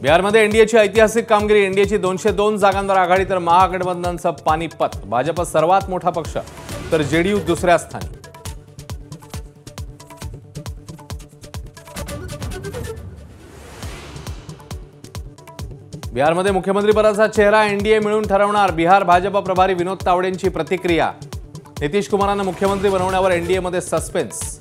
बिहारमध्ये एनडीएची ऐतिहासिक कामगिरी. एनडीएची 202 जागांवर आघाडी तर महागठबंधनचं पानिपत. भाजप सर्वात मोठा पक्ष तर जेडीयू दुसऱ्या स्थानी. बिहारमध्ये मुख्यमंत्रीपदाचा चेहरा एनडीए मिळून ठरवणार. बिहार भाजप प्रभारी विनोद तावडेंची प्रतिक्रिया. नितीश कुमारांना मुख्यमंत्री बनवण्यावर एनडीएमध्ये सस्पेन्स.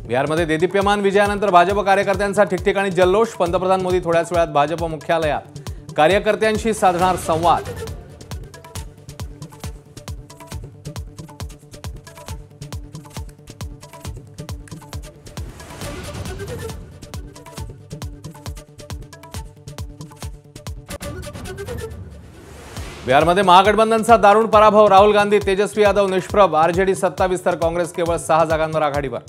बिहारमध्ये देदीप्यमान विजयानंतर भाजप कार्यकर्त्यांचा ठिकठिकाणी जल्लोष. पंतप्रधान मोदी थोड्याच वेळात भाजप मुख्यालयात कार्यकर्त्यांशी साधणार संवाद. बिहारमध्ये महागठबंधनचा दारुण पराभव. राहुल गांधी, तेजस्वी यादव निष्प्रभ. आरजेडी 27 तर काँग्रेस केवळ 6 जागांवर आघाडीवर.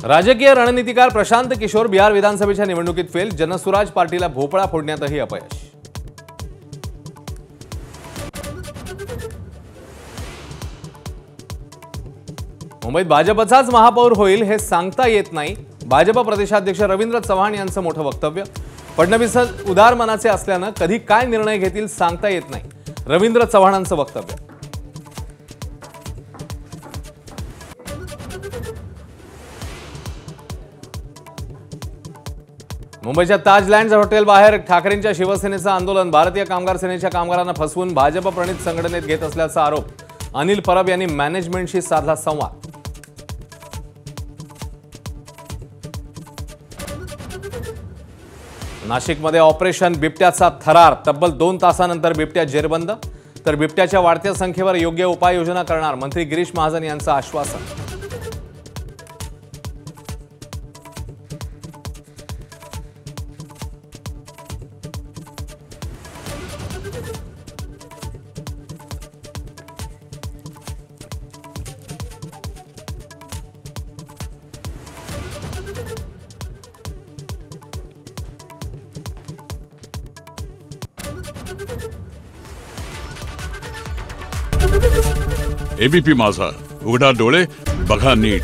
राजकीय रणनीतिकार प्रशांत किशोर बिहार विधानसभेच्या निवडणुकीत फेल. जनसुराज पार्टीला भोपळा फोडण्यातही अपयश. मुंबईत भाजपचाच महापौर होईल हे सांगता येत नाही. भाजप प्रदेशाध्यक्ष रवींद्र चव्हाण यांचं मोठं वक्तव्य. फडणवीस उदार मनाचे असल्यानं कधी काय निर्णय घेतील सांगता येत नाही. रवींद्र चव्हाणांचं वक्तव्य. मुंबईच्या ताज लँड्स हॉटेल बाहेर ठाकरेंच्या शिवसेनेचं आंदोलन. भारतीय कामगार सेनेच्या कामगारांना फसवून भाजप प्रणित संघटनेत घेत असल्याचा आरोप. अनिल परब यांनी मॅनेजमेंटशी साधला संवाद. नाशिकमध्ये ऑपरेशन बिबट्याचा थरार. तब्बल 2 तासानंतर बिबट्या जेरबंद. तर बिबट्याच्या वाढत्या संख्येवर योग्य उपाययोजना करणार. मंत्री गिरीश महाजन यांचं आश्वासन. एबीपी माझा, उघडा डोळे बघा नीट.